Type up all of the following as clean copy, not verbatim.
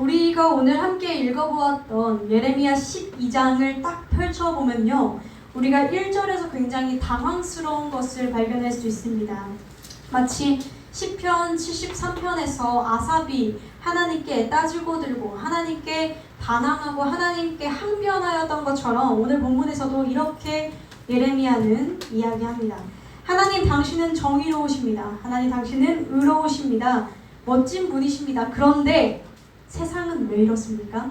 우리가 오늘 함께 읽어보았던 예레미야 12장을 딱 펼쳐보면요, 우리가 1절에서 굉장히 당황스러운 것을 발견할 수 있습니다. 마치 시편 73편에서 아삽이 하나님께 따지고 들고 하나님께 반항하고 하나님께 항변하였던 것처럼 오늘 본문에서도 이렇게 예레미야는 이야기합니다. 하나님, 당신은 정의로우십니다. 하나님, 당신은 의로우십니다. 멋진 분이십니다. 그런데 세상은 왜 이렇습니까?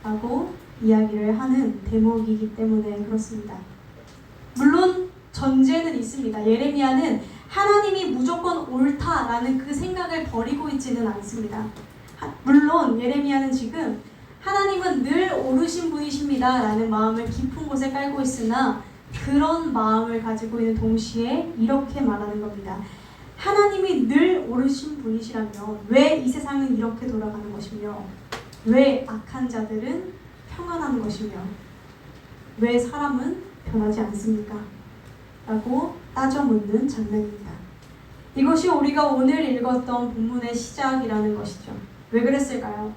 라고 이야기를 하는 대목이기 때문에 그렇습니다. 물론 전제는 있습니다. 예레미야는 하나님이 무조건 옳다라는 그 생각을 버리고 있지는 않습니다. 물론 예레미야는 지금 하나님은 늘 옳으신 분이십니다 라는 마음을 깊은 곳에 깔고 있으나 그런 마음을 가지고 있는 동시에 이렇게 말하는 겁니다. 하나님이 늘 옳으신 분이시라면 왜 이 세상은 이렇게 돌아가는 것이며, 왜 악한 자들은 평안한 것이며, 왜 사람은 변하지 않습니까? 라고 따져 묻는 장면입니다. 이것이 우리가 오늘 읽었던 본문의 시작이라는 것이죠. 왜 그랬을까요?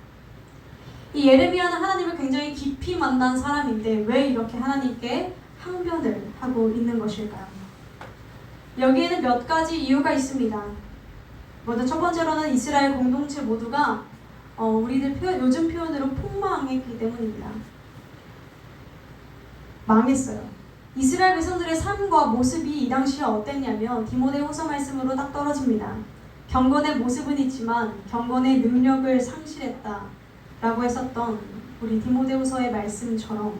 이 예레미야는 하나님을 굉장히 깊이 만난 사람인데 왜 이렇게 하나님께 항변을 하고 있는 것일까요? 여기에는 몇 가지 이유가 있습니다. 먼저 첫 번째로는 이스라엘 공동체 모두가 우리들 요즘 표현으로 폭망했기 때문입니다. 망했어요. 이스라엘 백성들의 삶과 모습이 이 당시에 어땠냐면 디모데후서 말씀으로 딱 떨어집니다. 경건의 모습은 있지만 경건의 능력을 상실했다 라고 했었던 우리 디모데후서의 말씀처럼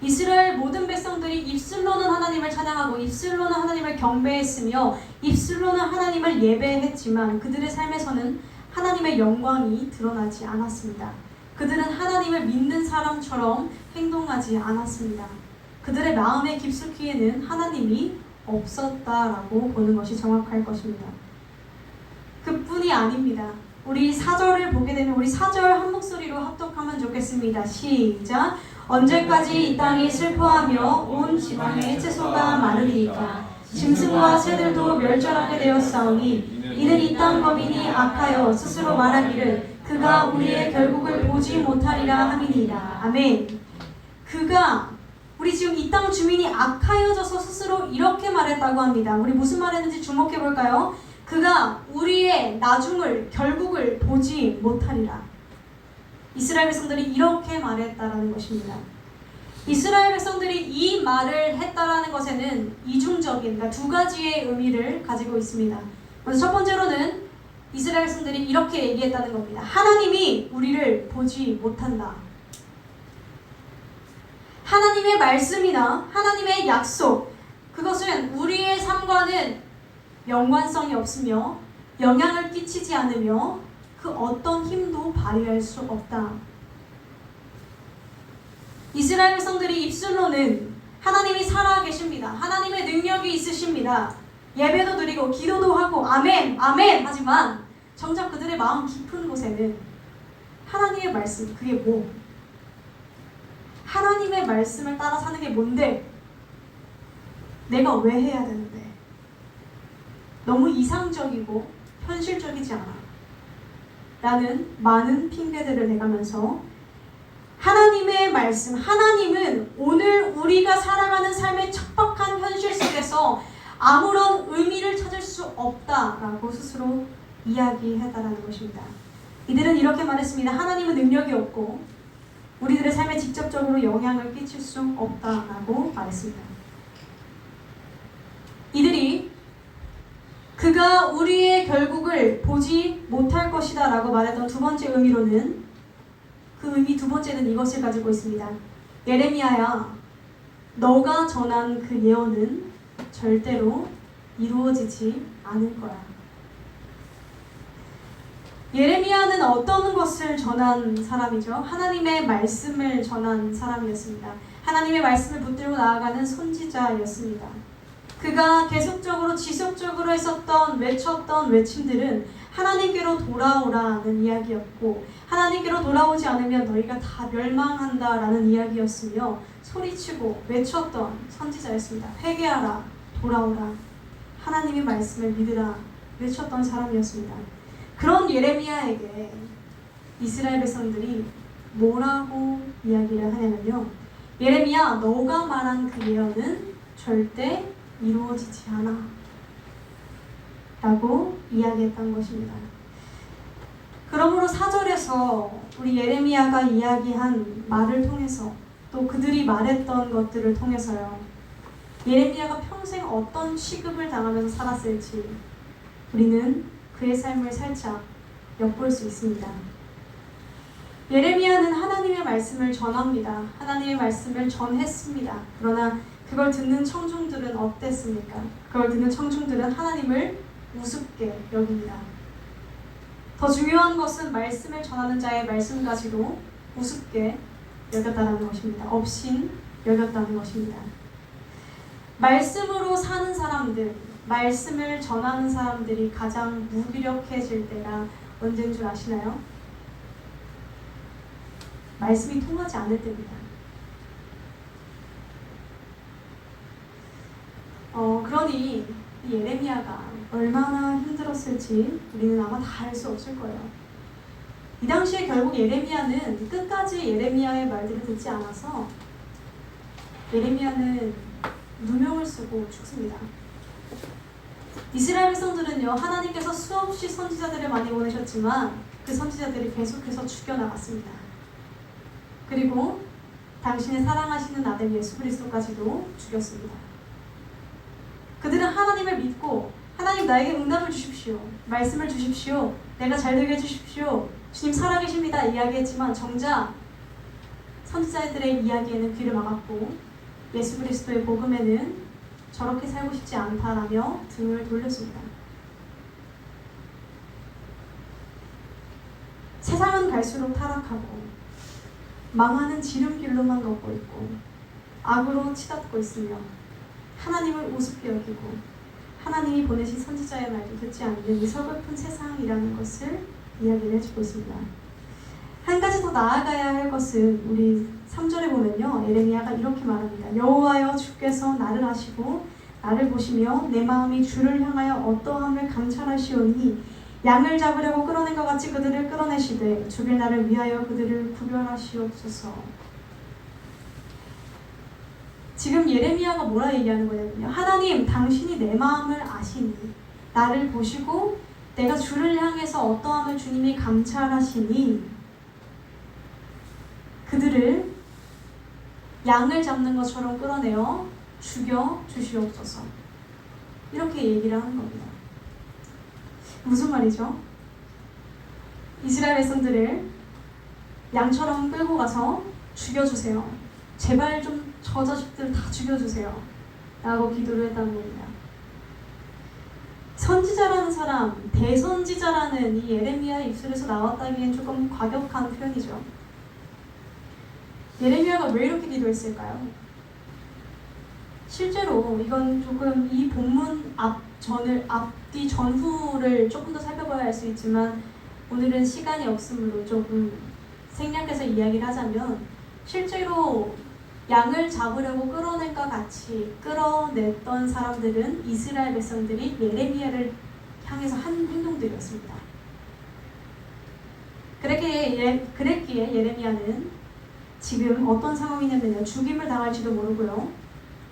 이스라엘 모든 백성들이 입술로는 하나님을 찬양하고 입술로는 하나님을 경배했으며 입술로는 하나님을 예배했지만 그들의 삶에서는 하나님의 영광이 드러나지 않았습니다. 그들은 하나님을 믿는 사람처럼 행동하지 않았습니다. 그들의 마음의 깊숙이에는 하나님이 없었다라고 보는 것이 정확할 것입니다. 그뿐이 아닙니다. 우리 4절을 보게 되면 우리 4절 한 목소리로 합독하면 좋겠습니다. 시작! 언제까지 이 땅이 슬퍼하며 온 지방에 채소가 마르리이까? 짐승과 새들도 멸절하게 되었사오니 이는 이 땅 거민이 악하여 스스로 말하기를 그가 우리의 결국을 보지 못하리라 함이니이다. 아멘. 우리 지금 이 땅 주민이 악하여져서 스스로 이렇게 말했다고 합니다. 우리 무슨 말했는지 주목해 볼까요? 그가 우리의 나중을 결국을 보지 못하리라. 이스라엘 백성들이 이렇게 말했다라는 것입니다. 이스라엘 백성들이 이 말을 했다라는 것에는 이중적인, 그러니까 두 가지의 의미를 가지고 있습니다. 먼저 첫 번째로는 이스라엘 백성들이 이렇게 얘기했다는 겁니다. 하나님이 우리를 보지 못한다. 하나님의 말씀이나 하나님의 약속, 그것은 우리의 삶과는 연관성이 없으며 영향을 끼치지 않으며 그 어떤 힘도 발휘할 수 없다. 이스라엘 백성들이 입술로는 하나님이 살아계십니다. 하나님의 능력이 있으십니다. 예배도 드리고 기도도 하고 아멘 아멘 하지만 정작 그들의 마음 깊은 곳에는 하나님의 말씀, 그게 뭐? 하나님의 말씀을 따라 사는 게 뭔데? 내가 왜 해야 되는데? 너무 이상적이고 현실적이지 않아 라는 많은 핑계들을 대가면서 하나님의 말씀, 하나님은 오늘 우리가 살아가는 삶의 척박한 현실 속에서 아무런 의미를 찾을 수 없다라고 스스로 이야기했다라는 것입니다. 이들은 이렇게 말했습니다. 하나님은 능력이 없고 우리들의 삶에 직접적으로 영향을 끼칠 수 없다라고 말했습니다. 이들이 그가 우리의 결국을 보지 못할 것이다 라고 말했던 두 번째 의미로는, 그 의미 두 번째는 이것을 가지고 있습니다. 예레미야야, 너가 전한 그 예언은 절대로 이루어지지 않을 거야. 예레미야는 어떤 것을 전한 사람이죠? 하나님의 말씀을 전한 사람이었습니다. 하나님의 말씀을 붙들고 나아가는 선지자였습니다. 그가 계속적으로 지속적으로 외쳤던 외침들은 하나님께로 돌아오라는 이야기였고, 하나님께로 돌아오지 않으면 너희가 다 멸망한다라는 이야기였으며 소리치고 외쳤던 선지자였습니다. 회개하라, 돌아오라, 하나님의 말씀을 믿으라 외쳤던 사람이었습니다. 그런 예레미야에게 이스라엘 백성들이 뭐라고 이야기를 하냐면요, 예레미야, 너가 말한 그 예언은 절대 이루어지지 않아 라고 이야기했던 것입니다. 그러므로 4절에서 우리 예레미야가 이야기한 말을 통해서, 또 그들이 말했던 것들을 통해서요, 예레미야가 평생 어떤 취급을 당하면서 살았을지 우리는 그의 삶을 살짝 엿볼 수 있습니다. 예레미야는 하나님의 말씀을 전합니다. 하나님의 말씀을 전했습니다. 그러나 그걸 듣는 청중들은 어땠습니까? 그걸 듣는 청중들은 하나님을 우습게 여깁니다. 더 중요한 것은 말씀을 전하는 자의 말씀까지도 우습게 여겼다는 것입니다. 업신 여겼다는 것입니다. 말씀으로 사는 사람들, 말씀을 전하는 사람들이 가장 무기력해질 때가 언제인 줄 아시나요? 말씀이 통하지 않을 때입니다. 그러니 이 예레미야가 얼마나 힘들었을지 우리는 아마 다 알 수 없을 거예요. 이 당시에 결국 예레미야는 끝까지 예레미야의 말들을 듣지 않아서 예레미야는 누명을 쓰고 죽습니다. 이스라엘 백성들은요, 하나님께서 수없이 선지자들을 많이 보내셨지만 그 선지자들이 계속해서 죽여나갔습니다. 그리고 당신의 사랑하시는 아들 예수 그리스도까지도 죽였습니다. 그들은 하나님을 믿고, 하나님 나에게 응답을 주십시오, 말씀을 주십시오, 내가 잘되게 해주십시오, 주님 살아계십니다 이야기했지만 정작 선지자들의 이야기에는 귀를 막았고 예수 그리스도의 복음에는 저렇게 살고 싶지 않다라며 등을 돌렸습니다. 세상은 갈수록 타락하고 망하는 지름길로만 걷고 있고 악으로 치닫고 있으며 하나님을 우습게 여기고 하나님이 보내신 선지자의 말도 듣지 않는 이 서글픈 세상이라는 것을 이야기를 해주고 있습니다. 한 가지 더 나아가야 할 것은 우리 3절에 보면요, 예레미야가 이렇게 말합니다. 여호와여, 주께서 나를 아시고 나를 보시며 내 마음이 주를 향하여 어떠함을 감찰하시오니 양을 잡으려고 끌어낸 것 같이 그들을 끌어내시되 죽일 나를 위하여 그들을 구별하시옵소서. 지금 예레미야가 뭐라 얘기하는 거냐면요, 하나님, 당신이 내 마음을 아시니, 나를 보시고 내가 주를 향해서 어떠함을 주님이 감찰하시니 그들을 양을 잡는 것처럼 끌어내어 죽여 주시옵소서. 이렇게 얘기를 하는 겁니다. 무슨 말이죠? 이스라엘 백성들을 양처럼 끌고 가서 죽여주세요. 제발 좀 저 자식들 다 죽여주세요 라고 기도를 했다는 겁니다. 선지자라는 사람, 대선지자라는 이 예레미야 입술에서 나왔다기엔 조금 과격한 표현이죠. 예레미야가 왜 이렇게 기도했을까요? 실제로 이건 조금 이 본문 앞뒤 전후를 조금 더 살펴봐야 할 수 있지만 오늘은 시간이 없으므로 조금 생략해서 이야기를 하자면, 실제로 양을 잡으려고 끌어낸과 같이 끌어냈던 사람들은 이스라엘 백성들이 예레미야를 향해서 한 행동들이었습니다. 그랬기에 예레미야는 지금 어떤 상황이냐면요, 죽임을 당할지도 모르고요,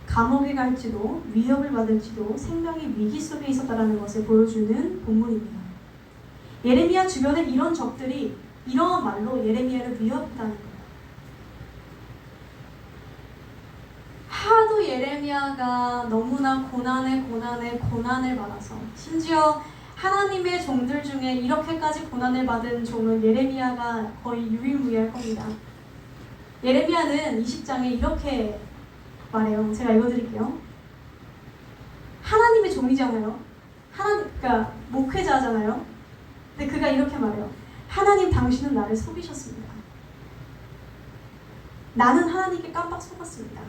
감옥에 갈지도, 위협을 받을지도, 생명이 위기 속에 있었다는 것을 보여주는 본문입니다. 예레미야 주변에 이런 적들이 이러한 말로 예레미야를 위협했다는 거예요. 하도 예레미야가 너무나 고난을 받아서, 심지어 하나님의 종들 중에 이렇게까지 고난을 받은 종은 예레미야가 거의 유일무이할 겁니다. 예레미야는 20장에 이렇게 말해요. 제가 읽어드릴게요. 하나님의 종이잖아요. 그러니까 목회자잖아요. 근데 그가 이렇게 말해요. 하나님, 당신은 나를 속이셨습니다. 나는 하나님께 깜빡 속았습니다.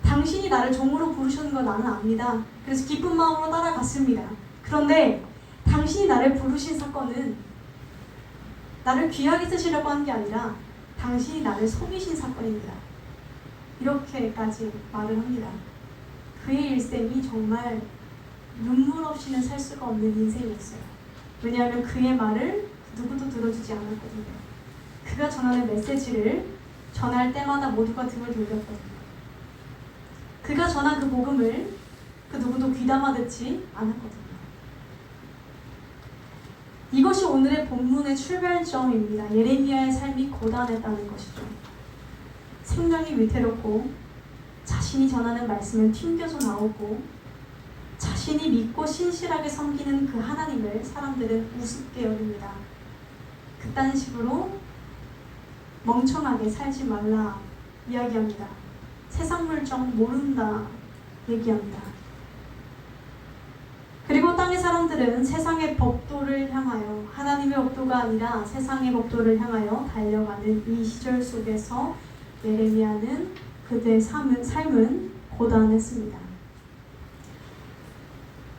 당신이 나를 종으로 부르셨는 걸 나는 압니다. 그래서 기쁜 마음으로 따라갔습니다. 그런데 당신이 나를 부르신 사건은 나를 귀하게 쓰시려고 한 게 아니라 당신이 나를 속이신 사건입니다. 이렇게까지 말을 합니다. 그의 일생이 정말 눈물 없이는 살 수가 없는 인생이었어요. 왜냐하면 그의 말을 누구도 들어주지 않았거든요. 그가 전하는 메시지를 전할 때마다 모두가 등을 돌렸거든요. 그가 전한 그 복음을 그 누구도 귀담아 듣지 않았거든요. 이것이 오늘의 본문의 출발점입니다. 예레미야의 삶이 고단했다는 것이죠. 생명이 위태롭고 자신이 전하는 말씀은 튕겨져 나오고 자신이 믿고 신실하게 섬기는 그 하나님을 사람들은 우습게 여깁니다. 그딴 식으로 멍청하게 살지 말라 이야기합니다. 세상 물정 모른다 얘기합니다. 그리고 땅의 사람들은 세상의 법도를 향하여 하나님의 법도가 아니라 세상의 법도를 향하여 달려가는 이 시절 속에서 예레미야는 그들의 삶은 고단했습니다.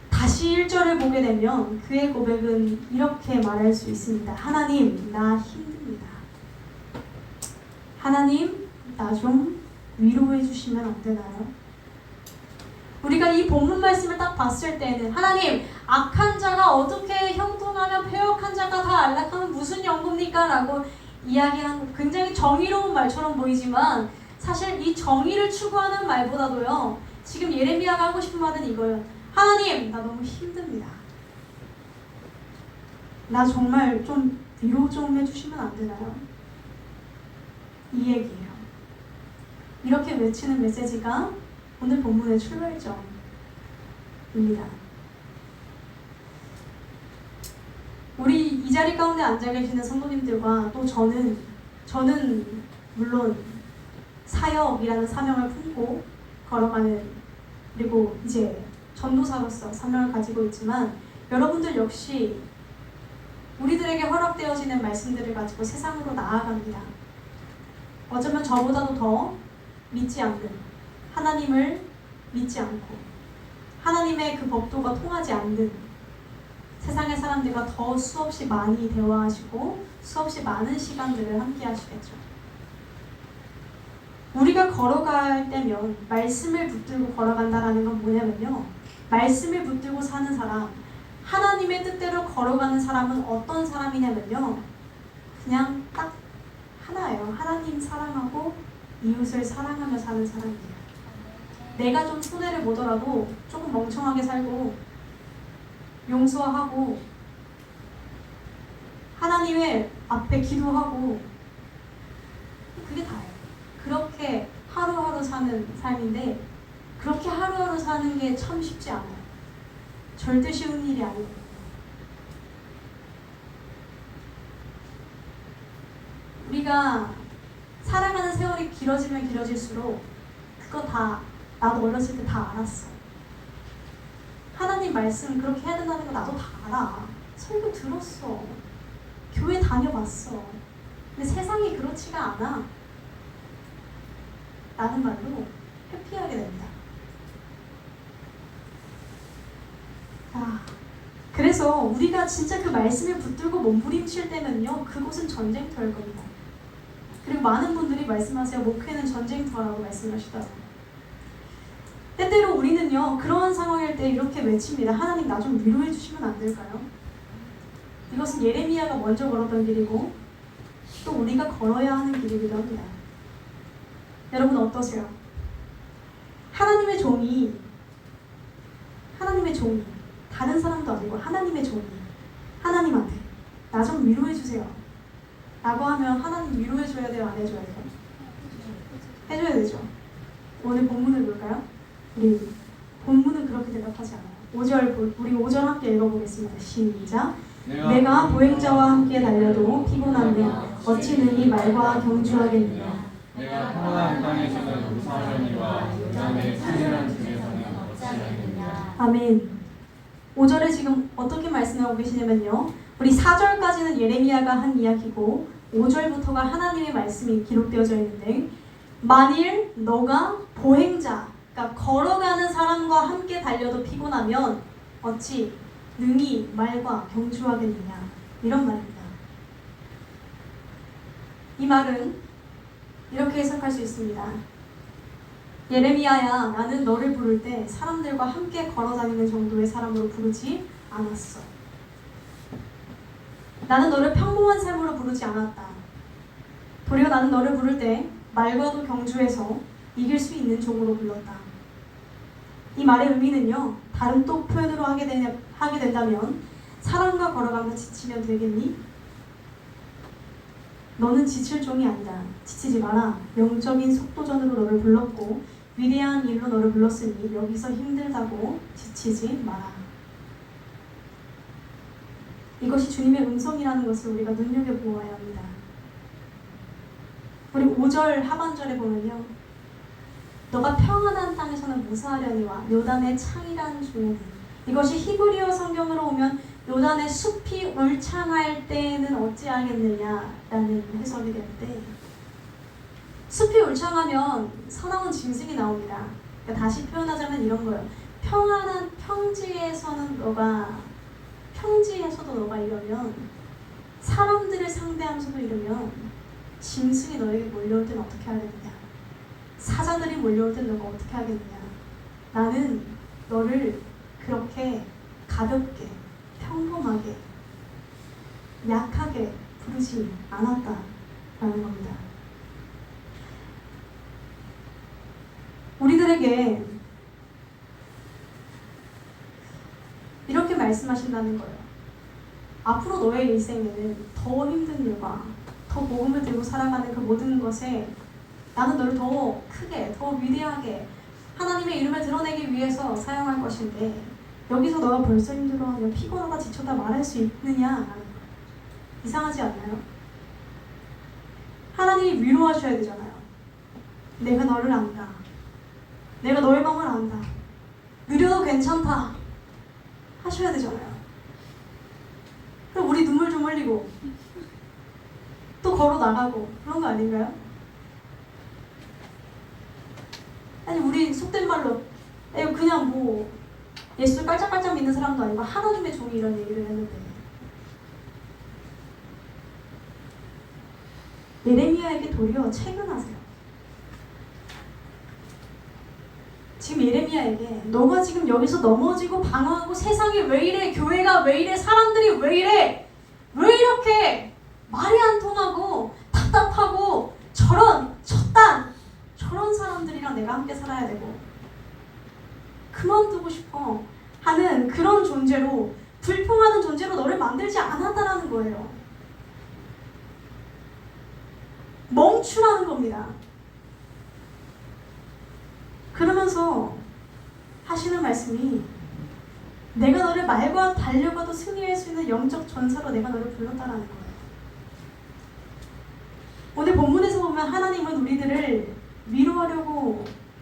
다시 1절을 보게 되면 그의 고백은 이렇게 말할 수 있습니다. 하나님, 나 힘듭니다. 하나님, 나 좀 위로해 주시면 안 되나요? 우리가 이 본문 말씀을 딱 봤을 때는 하나님, 악한 자가 어떻게 형통하며 패역한 자가 다 안락하면 무슨 연고입니까? 라고 이야기한 굉장히 정의로운 말처럼 보이지만 사실 이 정의를 추구하는 말보다도요, 지금 예레미야가 하고 싶은 말은 이거예요. 하나님, 나 너무 힘듭니다. 나 정말 좀 위로 좀 해주시면 안 되나요? 이 얘기예요. 이렇게 외치는 메시지가 오늘 본문의 출발점입니다. 우리 이 자리 가운데 앉아 계시는 성도님들과 또 저는 물론 사역이라는 사명을 품고 걸어가는, 그리고 이제 전도사로서 사명을 가지고 있지만 여러분들 역시 우리들에게 허락되어지는 말씀들을 가지고 세상으로 나아갑니다. 어쩌면 저보다도 더 믿지 않는, 하나님을 믿지 않고 하나님의 그 법도가 통하지 않는 세상의 사람들과 더 수없이 많이 대화하시고 수없이 많은 시간들을 함께 하시겠죠. 우리가 걸어갈 때면 말씀을 붙들고 걸어간다라는 건 뭐냐면요, 말씀을 붙들고 사는 사람, 하나님의 뜻대로 걸어가는 사람은 어떤 사람이냐면요, 그냥 딱 하나예요. 하나님 사랑하고 이웃을 사랑하며 사는 사람이에요. 내가 좀 손해를 보더라도 조금 멍청하게 살고 용서하고 하나님의 앞에 기도하고, 그게 다예요. 그렇게 하루하루 사는 삶인데, 그렇게 하루하루 사는 게 참 쉽지 않아요. 절대 쉬운 일이 아니거든요. 우리가 살아가는 세월이 길어지면 길어질수록 그거 다 나도 어렸을 때 다 알았어. 하나님 말씀 그렇게 해야 된다는 거 나도 다 알아. 설교 들었어. 교회 다녀봤어. 근데 세상이 그렇지가 않아. 라는 말로 회피하게 됩니다. 그래서 우리가 진짜 그 말씀을 붙들고 몸부림칠 때는요, 그곳은 전쟁터일 겁니다. 그리고 많은 분들이 말씀하세요. 목회는 전쟁터라고 말씀하시더라고요. 때때로 우리는요, 그런 상황일 때 이렇게 외칩니다. 하나님, 나 좀 위로해 주시면 안 될까요? 이것은 예레미야가 먼저 걸었던 길이고 또 우리가 걸어야 하는 길이기도 합니다. 여러분 어떠세요? 하나님의 종이 다른 사람도 아니고 하나님의 종이 하나님한테 나 좀 위로해 주세요 라고 하면 하나님 위로해 줘야 돼요? 안 해줘야 돼요? 해줘야 되죠. 오늘 본문을 볼까요? 우리 본문은 그렇게 대답하지 않아요. 5절, 우리 5절 함께 읽어보겠습니다. 시작. 내가 보행자와 함께 달려도 피곤하며 어찌 능히 말과 경주하겠느냐. 내가 평안한 땅에서는 무사하려니와 요단의 산이란 중에서는 어찌하겠느냐. 아멘. 5절에 지금 어떻게 말씀하고 계시냐면요, 우리 4절까지는 예레미야가 한 이야기고 5절부터가 하나님의 말씀이 기록되어져 있는데, 만일 너가 보행자, 그러니까 걸어가는 사람과 함께 달려도 피곤하면 어찌 능히 말과 경주하겠느냐, 이런 말입니다. 이 말은 이렇게 해석할 수 있습니다. 예레미야야, 나는 너를 부를 때 사람들과 함께 걸어다니는 정도의 사람으로 부르지 않았어. 나는 너를 평범한 삶으로 부르지 않았다. 도리어 나는 너를 부를 때 말과도 경주해서 이길 수 있는 종으로 불렀다. 이 말의 의미는요, 다른 또 표현으로 하게 된다면 사람과 걸어가며 지치면 되겠니? 너는 지칠 종이 아니다. 지치지 마라. 영적인 속도전으로 너를 불렀고 위대한 일로 너를 불렀으니 여기서 힘들다고 지치지 마라. 이것이 주님의 음성이라는 것을 우리가 눈여겨보아야 합니다. 우리 5절 하반절에 보면요, 너가 평안한 땅에서는 무사하려니와 요단의 창이란 중에는, 이것이 히브리어 성경으로 오면 요단의 숲이 울창할 때에는 어찌하겠느냐라는 해석이 될 때, 숲이 울창하면 사나운 짐승이 나옵니다. 그러니까 다시 표현하자면 이런 거예요. 평안한 평지에서도 너가 이러면, 사람들을 상대하면서도 이러면 짐승이 너에게 몰려올 때는 어떻게 하겠느냐, 사자들이 몰려올 때는 너가 어떻게 하겠느냐. 나는 너를 그렇게 가볍게, 평범하게, 약하게 부르지 않았다라는 겁니다. 우리들에게 이렇게 말씀하신다는 거예요. 앞으로 너의 인생에는 더 힘든 일과 더 복음을 들고 살아가는 그 모든 것에 나는 너를 더 크게, 더 위대하게 하나님의 이름을 드러내기 위해서 사용할 것인데, 여기서 너가 벌써 힘들어하며 피곤하다 지쳤다 말할 수 있느냐? 이상하지 않나요? 하나님이 위로하셔야 되잖아요. 내가 너를 안다. 내가 너의 마음을 안다. 느려도 괜찮다 하셔야 되잖아요. 그럼 우리 눈물 좀 흘리고 또 걸어 나가고 그런 거 아닌가요? 아니, 우리 속된 말로 그냥 뭐 예수 깔짝깔짝 믿는 사람도 아니고 하나님의 종이 이런 얘기를 했는데, 예레미야에게 도리어 채근하세요. 지금 예레미야에게 너가 지금 여기서 넘어지고 방황하고 세상이 왜 이래, 교회가 왜 이래, 사람들이 왜 이래, 왜 이렇게 말이 안 통하고 답답하고 저런 사람들이랑 내가 함께 살아야 되고 그만두고 싶어 하는 그런 존재로, 불평하는 존재로 너를 만들지 않았다라는 거예요. 멈추라는 겁니다. 그러면서 하시는 말씀이, 내가 너를 말과 달려가도 승리할 수 있는 영적 전사로 내가 너를 불렀다라는 거예요. 오늘 본문에서 보면 하나님은 우리들을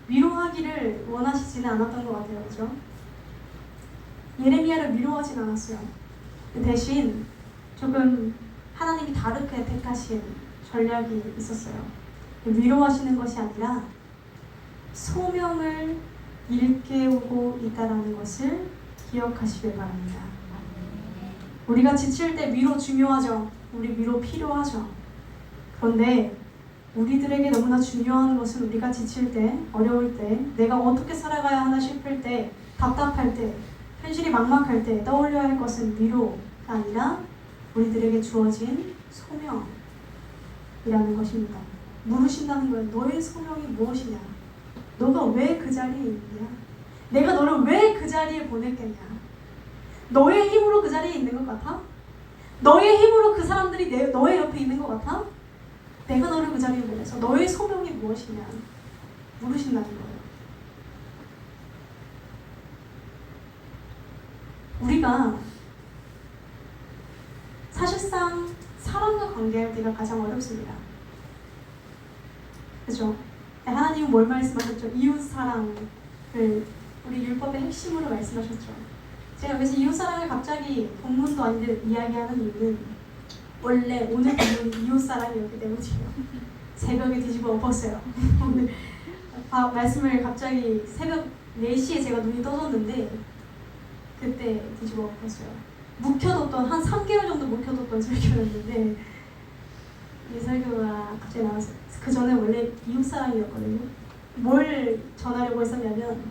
위로하기를 원하시지는 않았던 것 같아요. 그죠? 예레미야를 위로하진 않았어요. 대신 조금 하나님이 다르게 택하신 전략이 있었어요. 위로하시는 것이 아니라 소명을 일깨우고 있다는 것을 기억하시길 바랍니다. 우리가 지칠 때 위로 중요하죠. 우리 위로 필요하죠. 그런데 우리들에게 너무나 중요한 것은 우리가 지칠 때, 어려울 때, 내가 어떻게 살아가야 하나 싶을 때, 답답할 때, 현실이 막막할 때 떠올려야 할 것은 위로가 아니라 우리들에게 주어진 소명이라는 것입니다. 물으신다는 거예요. 너의 소명이 무엇이냐? 너가 왜 그 자리에 있냐? 내가 너를 왜 그 자리에 보냈겠냐? 너의 힘으로 그 자리에 있는 것 같아? 너의 힘으로 그 사람들이 너의 옆에 있는 것 같아? 내가 너를 그 자리에 보내서 너의 소명이 무엇이냐? 물으신다는 거예요. 우리가 사실상 사람과 관계할 때가 가장 어렵습니다. 그죠? 하나님은 뭘 말씀하셨죠? 이웃사랑을 우리 율법의 핵심으로 말씀하셨죠. 제가 여기서 이웃사랑을 갑자기 본문도 아닌데 이야기하는 이유는 원래 오늘 본문이 이웃사랑이었기 때문이에요. 새벽에 뒤집어 엎었어요. 오늘 말씀을 갑자기 새벽 4시에 제가 눈이 떠졌는데 그때 뒤집어 엎었어요. 묵혀뒀던 한 3개월 정도 묵혀뒀던 설교였는데 이 설교가 갑자기 나왔어요. 그 전에 원래 이웃사랑이었거든요. 뭘 전하려고 했었냐면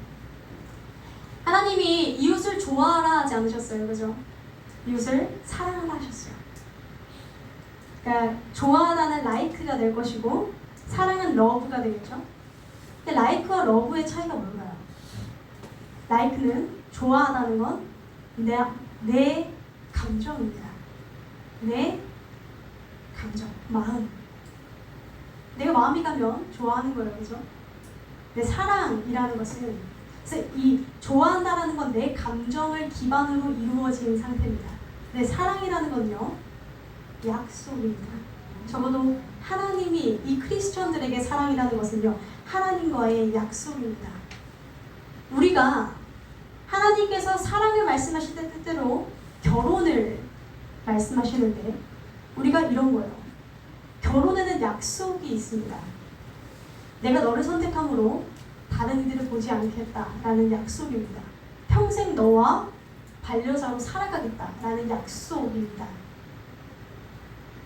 하나님이 이웃을 좋아하라 하지 않으셨어요. 그죠? 이웃을 사랑하라 하셨어요. 그러니까 좋아하다는 라이크가 될 것이고 사랑은 러브가 되겠죠. 근데 라이크와 러브의 차이가 뭔가요? 라이크는 좋아하다는 건 내 감정입니다. 내 감정, 마음. 내가 마음이 가면 좋아하는 거예요. 그죠? 내 사랑이라는 것은 그래서 이 좋아한다라는 건 내 감정을 기반으로 이루어진 상태입니다. 내 사랑이라는 건요. 약속입니다. 적어도 하나님이 이 크리스천들에게 사랑이라는 것은요. 하나님과의 약속입니다. 우리가 하나님께서 사랑을 말씀하실 때 때때로 결혼을 말씀하시는데 우리가 이런 거예요. 결혼에는 약속이 있습니다. 내가 너를 선택함으로 다른 이들을 보지 않겠다라는 약속입니다. 평생 너와 반려자로 살아가겠다라는 약속입니다.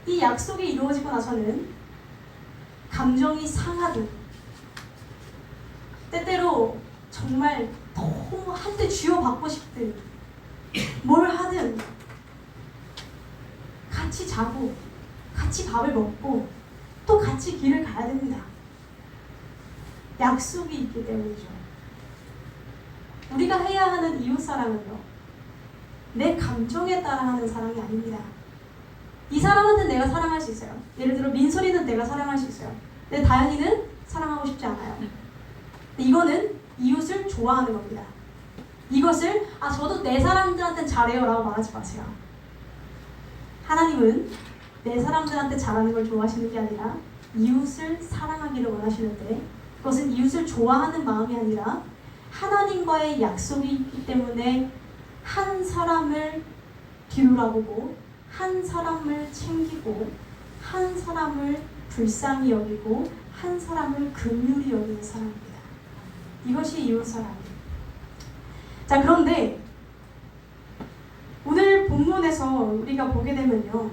이 약속이 이루어지고 나서는 감정이 상하든 때때로 정말 너무 한때 쥐어받고 싶든 뭘 하든 같이 자고 같이 밥을 먹고 또 같이 길을 가야 됩니다. 약속이 있기 때문이죠. 우리가 해야 하는 이웃사랑은요. 내 감정에 따라 하는 사랑이 아닙니다. 이 사람한테는 내가 사랑할 수 있어요. 예를 들어 민솔이는 내가 사랑할 수 있어요. 근데 다현이는 사랑하고 싶지 않아요. 이거는 이웃을 좋아하는 겁니다. 이것을 저도 내 사람들한테 잘해요 라고 말하지 마세요. 하나님은 내 사람들한테 잘하는 걸 좋아하시는 게 아니라 이웃을 사랑하기를 원하시는데 그것은 이웃을 좋아하는 마음이 아니라 하나님과의 약속이 있기 때문에 한 사람을 기울여보고 한 사람을 챙기고 한 사람을 불쌍히 여기고 한 사람을 긍휼히 여기는 사람입니다. 이것이 이웃사랑이에요. 자, 그런데 오늘 본문에서 우리가 보게 되면요.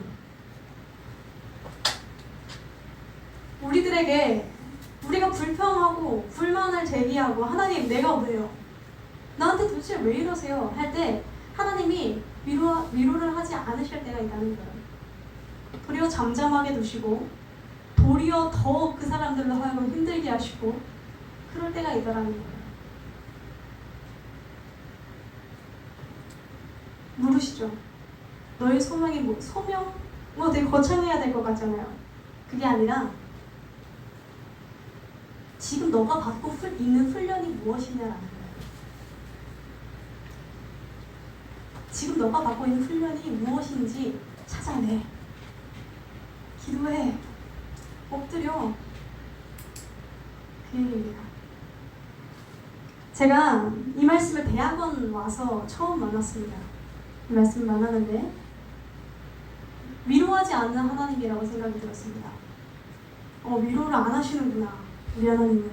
우리가 불평하고 불만을 제기하고 하나님 내가 왜요? 나한테 도대체 왜 이러세요? 할 때 하나님이 위로를 하지 않으실 때가 있다는 거예요. 도리어 잠잠하게 두시고 도리어 더 그 사람들로 하여금 힘들게 하시고 그럴 때가 있다라는 거예요. 물으시죠. 너의 소명이 뭐? 소명? 되게 거창해야 될 것 같잖아요. 그게 아니라 지금 너가 받고 있는 훈련이 무엇이냐라는 거예요. 지금 너가 받고 있는 훈련이 무엇인지 찾아내. 기도해. 엎드려. 그 얘기입니다. 제가 이 말씀을 대학원 와서 처음 만났습니다. 이 말씀을 만나는데 위로하지 않는 하나님이라고 생각이 들었습니다. 위로를 안 하시는구나. 우리 하나님은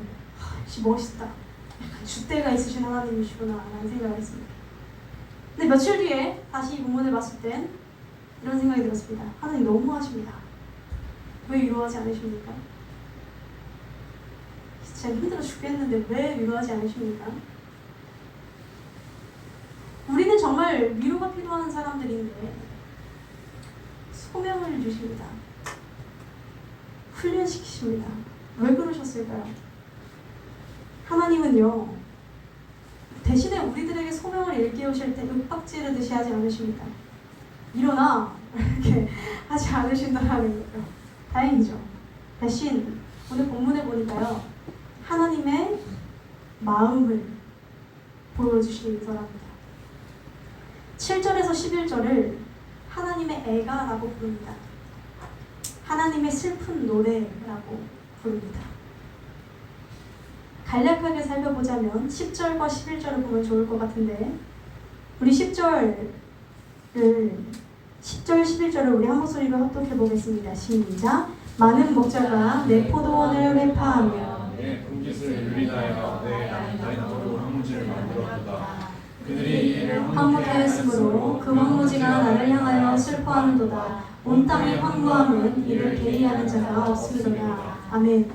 역시 멋있다. 약간 줏대가 있으신 하나님이시구나 라는 생각을 했습니다. 근데 며칠 뒤에 다시 이 본문을 봤을 땐 이런 생각이 들었습니다. 하나님 너무하십니다. 왜 위로하지 않으십니까? 진짜 힘들어 죽겠는데 왜 위로하지 않으십니까? 우리는 정말 위로가 필요한 사람들인데 소명을 주십니다. 훈련시키십니다. 왜 그러셨을까요? 하나님은요 대신에 우리들에게 소명을 일깨우실 때 윽박지르듯이 하지 않으십니까? 일어나! 이렇게 하지 않으신다는 거예요. 다행이죠. 대신 오늘 본문에 보니까요 하나님의 마음을 보여주시더랍니다. 7절에서 11절을 하나님의 애가라고 부릅니다. 하나님의 슬픈 노래라고 부릅니다. 간략하게 살펴보자면 10절과 11절을 보면 좋을 것 같은데 우리 10절, 11절을 우리 한 목소리로 합독해 보겠습니다. 시작! 많은 목자가 내 포도원을 회파하며 내 분깃을 유리하여 내 양들로 황무지를 만들었도다. 그들이 이를 황무하였으므로 그 황무지가 나를 향하여 슬퍼하는도다. 온 땅의 황무함은 이를 계리하는 자가 없음이로다. 아멘.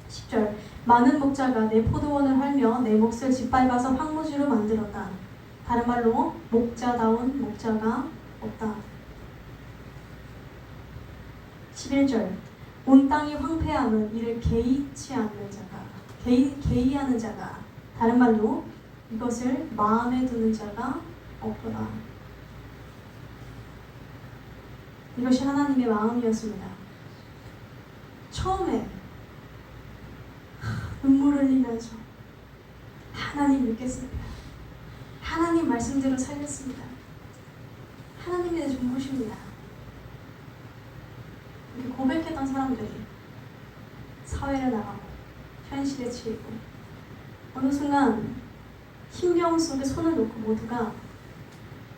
10절 많은 목자가 내 포도원을 헐며 내 몫을 짓밟아서 황무지로 만들었다. 다른 말로 목자다운 목자가 없다. 11절 온 땅이 황폐함은 이를 개의치 않는 자가 개의하는 자가 다른 말로 이것을 마음에 두는 자가 없도다. 이것이 하나님의 마음이었습니다. 처음에 눈물 흘리면서 하나님 믿겠습니다. 하나님 말씀대로 살겠습니다. 하나님에 대해 눈부십니다. 이렇게 고백했던 사람들이 사회를 나가고 현실에 치이고 어느 순간 힘겨움 속에 손을 놓고 모두가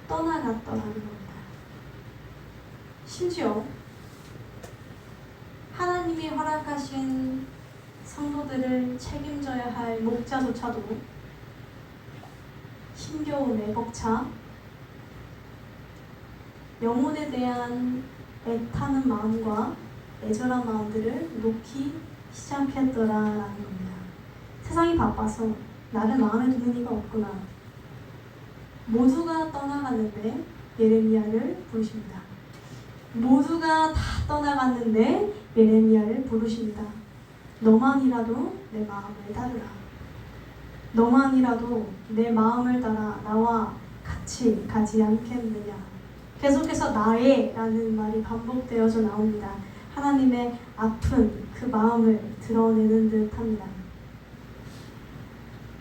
떠나갔더라는 겁니다. 심지어 하나님이 허락하신 성도들을 책임져야 할 목자조차도 힘겨움에 벅차 영혼에 대한 애타는 마음과 애절한 마음들을 놓기 시작했더라라는 겁니다. 세상이 바빠서 나를 마음에 두는 이가 없구나. 모두가 떠나갔는데 예레미야를 부르십니다. 모두가 다 떠나갔는데 예레미야를 부르십니다. 너만이라도 내 마음을 따르라. 너만이라도 내 마음을 따라 나와 같이 가지 않겠느냐. 계속해서 나의 라는 말이 반복되어져 나옵니다. 하나님의 아픈 그 마음을 드러내는 듯 합니다.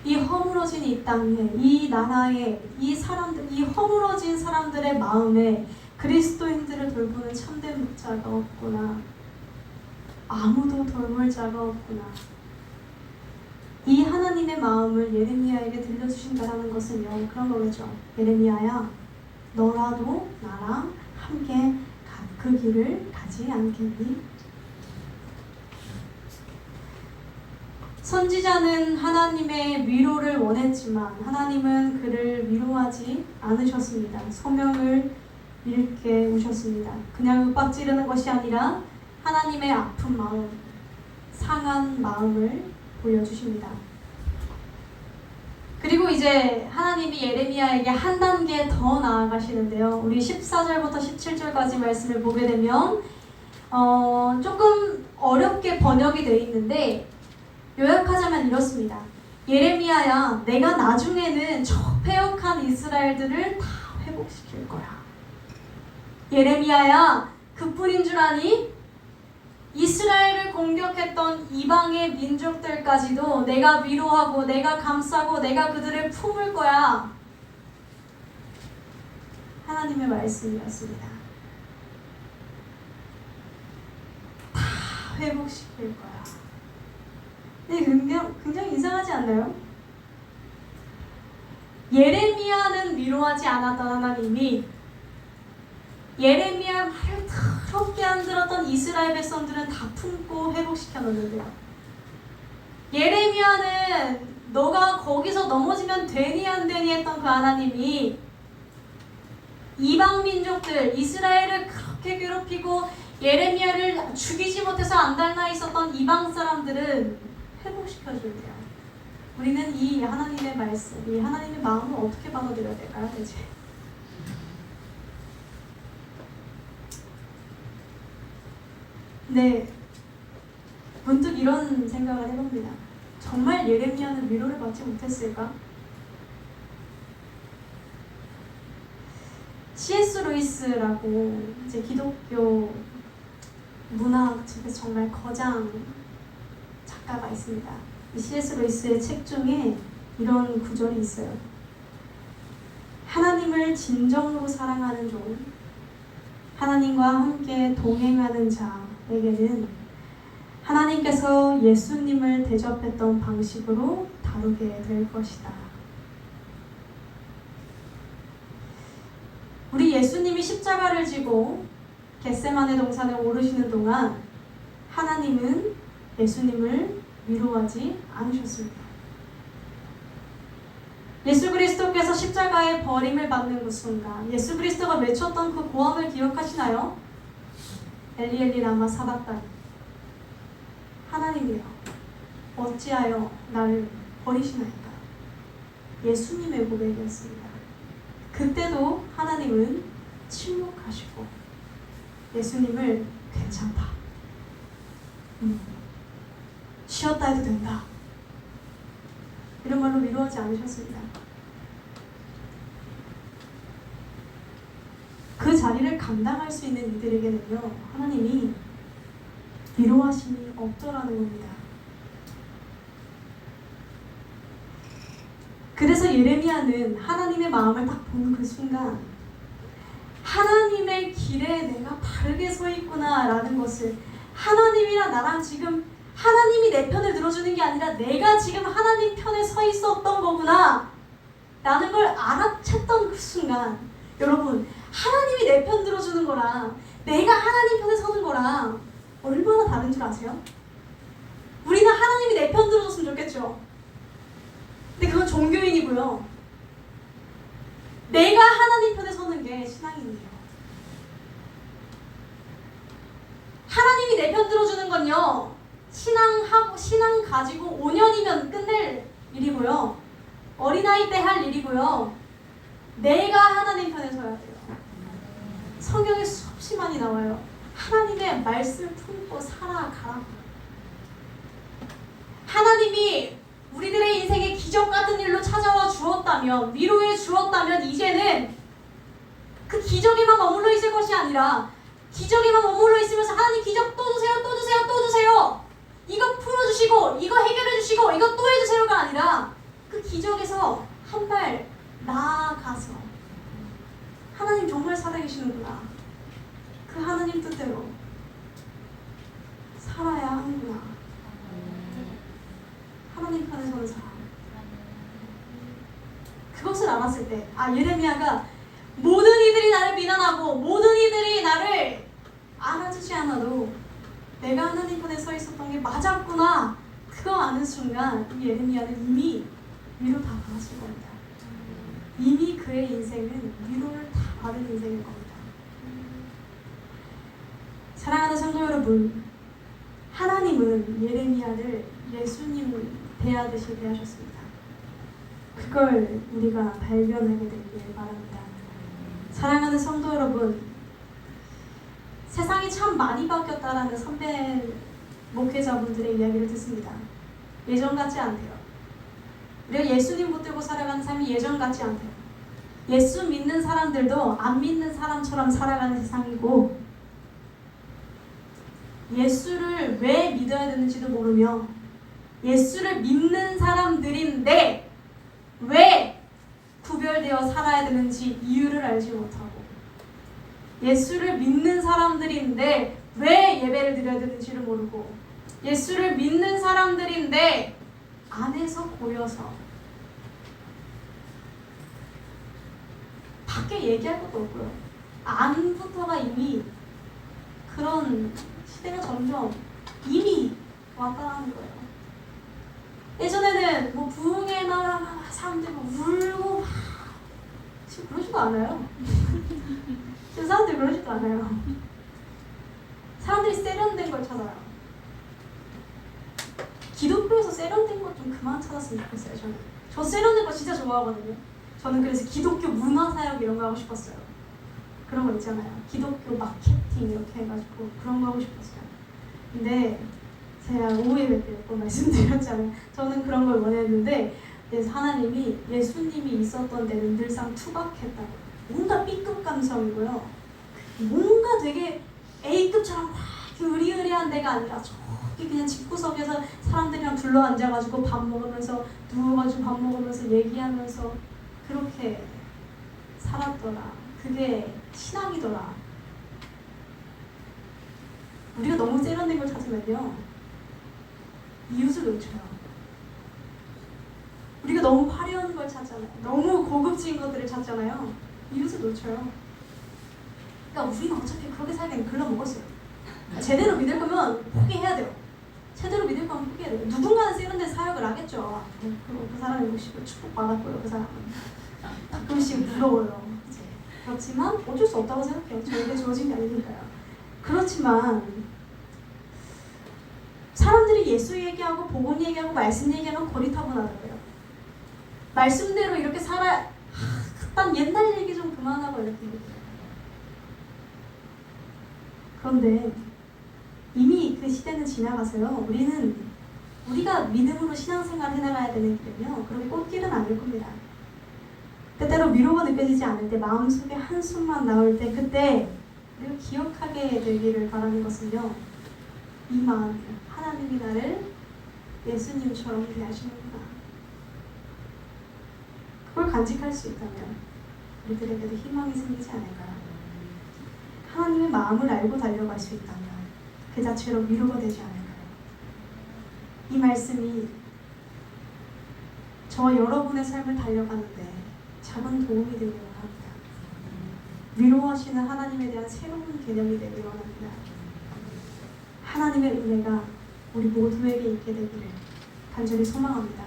이 허물어진 이 땅에, 이 나라에, 이 사람들, 이 허물어진 사람들의 마음에 그리스도인들을 돌보는 참된 목자가 없구나. 아무도 돌볼 자가 없구나. 이 하나님의 마음을 예레미야에게 들려주신다는 것은요, 그런 거겠죠. 예레미야야, 너라도 나랑 함께 그 길을 가지 않겠니? 선지자는 하나님의 위로를 원했지만 하나님은 그를 위로하지 않으셨습니다. 소명을 잃게 우셨습니다. 그냥 윽박 지르는 것이 아니라 하나님의 아픈 마음, 상한 마음을 보여주십니다. 그리고 이제 하나님이 예레미야에게 한 단계 더 나아가시는데요. 우리 14절부터 17절까지 말씀을 보게 되면 조금 어렵게 번역이 되어 있는데 요약하자면 이렇습니다. 예레미야야, 내가 나중에는 저 패역한 이스라엘들을 다 회복시킬 거야. 예레미야야, 그뿐인 줄 아니? 이스라엘을 공격했던 이방의 민족들까지도 내가 위로하고 내가 감싸고 내가 그들을 품을 거야. 하나님의 말씀이었습니다. 다 회복시킬 거야. 근데 굉장히 이상하지 않나요? 예레미야는 위로하지 않았던 하나님이 예레미야 말을 더럽게 안 들었던 이스라엘 백성들은 다 품고 회복시켜 놓는데요. 예레미야는 너가 거기서 넘어지면 되니 안 되니 했던 그 하나님이 이방 민족들 이스라엘을 그렇게 괴롭히고 예레미야를 죽이지 못해서 안달나 있었던 이방 사람들은 회복시켜 줄게요. 우리는 이 하나님의 말씀, 이 하나님의 마음을 어떻게 받아들여야 될까요, 대체? 네, 문득 이런 생각을 해봅니다. 정말 예레미야는 위로를 받지 못했을까? C.S. 루이스라고 이제 기독교 문학 측에서 정말 거장 작가가 있습니다. 이 C.S. 루이스의 책 중에 이런 구절이 있어요. 하나님을 진정으로 사랑하는 종, 하나님과 함께 동행하는 자에게는 하나님께서 예수님을 대접했던 방식으로 다루게 될 것이다. 우리 예수님이 십자가를 지고 겟세마네 동산에 오르시는 동안 하나님은 예수님을 위로하지 않으셨습니다. 예수 그리스도께서 십자가의 버림을 받는 그 순간 예수 그리스도가 외쳤던 그 고함을 기억하시나요? 엘리 엘리 라마 사박다니, 하나님이여 어찌하여 나를 버리시나이까. 예수님의 고백이었습니다. 그때도 하나님은 침묵하시고 예수님을 괜찮다, 쉬었다 해도 된다, 이런 말로 위로하지 않으셨습니다. 그 자리를 감당할 수 있는 이들에게는요, 하나님이 위로하심이 없더라는 겁니다. 그래서 예레미야는 하나님의 마음을 딱 보는 그 순간 하나님의 길에 내가 바르게 서 있구나 라는 것을, 하나님이랑 나랑 지금 하나님이 내 편을 들어주는 게 아니라 내가 지금 하나님 편에 서 있었던 거구나 라는 걸 알아챘던 그 순간, 여러분, 하나님이 내 편 들어주는 거랑 내가 하나님 편에 서는 거랑 얼마나 다른 줄 아세요? 우리는 하나님이 내 편 들어줬으면 좋겠죠. 근데 그건 종교인이고요. 내가 하나님 편에 서는 게 신앙인이에요. 하나님이 내 편 들어주는 건요, 신앙 가지고 5년이면 끝낼 일이고요, 어린아이 때 할 일이고요, 내가 하나님 편에 서야 돼요. 성경에 수없이 많이 나와요. 하나님의 말씀을 품고 살아가라고. 하나님이 우리들의 인생에 기적 같은 일로 찾아와 주었다면, 위로해 주었다면, 이제는 그 기적에만 머물러 있을 것이 아니라 기적에만 머물러 있으면서 하나님 기적 또 주세요, 또 주세요, 또 주세요, 이거 풀어주시고 이거 해결해 주시고 이거 또 해주세요가 아니라 그 기적에서 한 발 나아가서 하나님 정말 살아계시는구나, 그 하나님 뜻대로 살아야 하는구나, 하나님 편에 서는 사람, 그것을 알았을 때, 예레미야가 모든 이들이 나를 비난하고 모든 이들이 나를 알아주지 않아도 내가 하나님 편에 서 있었던 게 맞았구나, 그거 아는 순간 이 예레미야는 이미 위로 다 받았을 겁니다. 이미 그의 인생은 위로를 다 받은 인생일 겁니다. 사랑하는 성도 여러분, 하나님은 예레미야를 예수님 대하듯이 대하셨습니다. 그걸 우리가 발견하게 되길 바랍니다. 사랑하는 성도 여러분, 세상이 참 많이 바뀌었다라는 선배 목회자분들의 이야기를 듣습니다. 예전 같지 않대요. 우리가 예수님 붙들고 살아가는 삶이 예전 같지 않대요. 예수 믿는 사람들도 안 믿는 사람처럼 살아가는 세상이고, 예수를 왜 믿어야 되는지도 모르며 예수를 믿는 사람들인데 왜 구별되어 살아야 되는지 이유를 알지 못하고, 예수를 믿는 사람들인데 왜 예배를 드려야 되는지를 모르고, 예수를 믿는 사람들인데 안에서 고여서 밖에 얘기할 것도 없고요, 안부터가 이미 그런 시대가 점점 이미 왔다는 거예요. 예전에는 뭐 부흥회 막 사람들 막 울고 막, 지금 그러지도 않아요. 지금 사람들이 그러지도 않아요. 사람들이 세련된 걸 찾아요. 기독교에서 세련된 것 좀 그만 찾았으면 좋겠어요. 저 세련된 거 진짜 좋아하거든요. 저는 그래서 기독교 문화사역 이런 거 하고 싶었어요. 그런 거 있잖아요, 기독교 마케팅 이렇게 해가지고 그런 거 하고 싶었어요. 근데 제가 오후에 몇 번 말씀드렸잖아요. 저는 그런 걸 원했는데 하나님이, 예수님이 있었던 데는 늘상 투박했다고, 뭔가 B급 감성이고요, 뭔가 되게 A급처럼 막 의리의리한 데가 아니라 저기 그냥 집구석에서 사람들이랑 둘러 앉아가지고 밥 먹으면서, 누워가지고 밥 먹으면서 얘기하면서 그렇게 살았더라. 그게 신앙이더라. 우리가 너무 세련된 걸 찾으면요, 이웃을 놓쳐요. 우리가 너무 화려한 걸 찾잖아요. 너무 고급진 것들을 찾잖아요. 이웃을 놓쳐요. 그러니까 우리는 어차피 그렇게 살기엔 글러먹었어요. 제대로 믿을 거면 포기해야 돼요. 제대로 믿을 거면 포기해야 돼요. 누군가는 세련된 사역을 하겠죠. 그리고 그 사람의 모습을 축복받았고요. 그 사람은 가끔씩 부러워요. 이제. 그렇지만 어쩔 수 없다고 생각해요. 저에게 주어진 게 아니니까요. 그렇지만 사람들이 예수 얘기하고 복음 얘기하고 말씀 얘기하면 고리타분하더라고요. 말씀대로 이렇게 살아. 난 옛날 얘기 좀 그만하고 이렇게 얘기해요. 그런데 이미 그 시대는 지나가서요. 우리가 믿음으로 신앙생활 해나가야 되는 길은요. 그렇게 꽃길은 아닐 겁니다. 때때로 위로가 느껴지지 않을 때, 마음속에 한숨만 나올 때, 그때 우리가 기억하게 되기를 바라는 것은요. 이 마음이에요. 하나님이 나를 예수님처럼 대하시는구나. 그걸 간직할 수 있다면 우리들에게도 희망이 생기지 않을까요? 하나님의 마음을 알고 달려갈 수 있다면 그 자체로 위로가 되지 않을까요? 이 말씀이 저와 여러분의 삶을 달려가는데 작은 도움이 되기를 원합니다. 위로하시는 하나님에 대한 새로운 개념이 되기를 원합니다. 하나님의 은혜가 우리 모두에게 있게 되기를 간절히 소망합니다.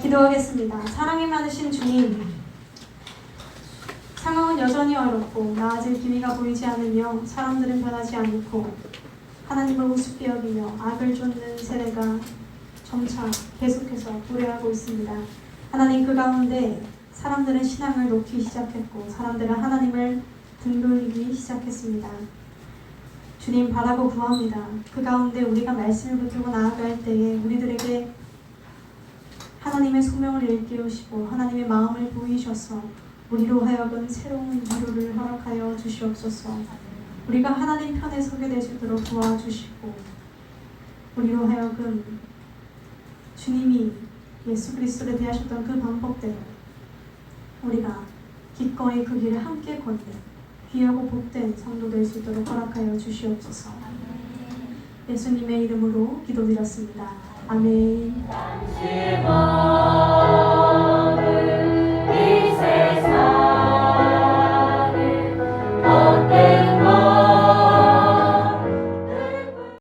기도하겠습니다. 사랑이 많으신 주님, 상황은 여전히 어렵고 나아질 기미가 보이지 않으며 사람들은 변하지 않고 하나님을 우습게 여기며 악을 쫓는 세대가 점차 계속해서 도래하고 있습니다. 하나님, 그 가운데 사람들은 신앙을 놓기 시작했고 사람들은 하나님을 등 돌리기 시작했습니다. 주님, 바라고 구합니다. 그 가운데 우리가 말씀을 붙들고 나아갈 때에 우리들에게 하나님의 소명을 일깨우시고 하나님의 마음을 보이셔서 우리로 하여금 새로운 위로를 허락하여 주시옵소서. 우리가 하나님 편에 서게 될 수 있도록 도와주시고 우리로 하여금 주님이 예수 그리스도를 대하셨던 그 방법대로 우리가 기꺼이 그 길을 함께 걷는 귀하고 복된 성도 될 수 있도록 허락하여 주시옵소서. 예수님의 이름으로 기도드렸습니다. 아멘.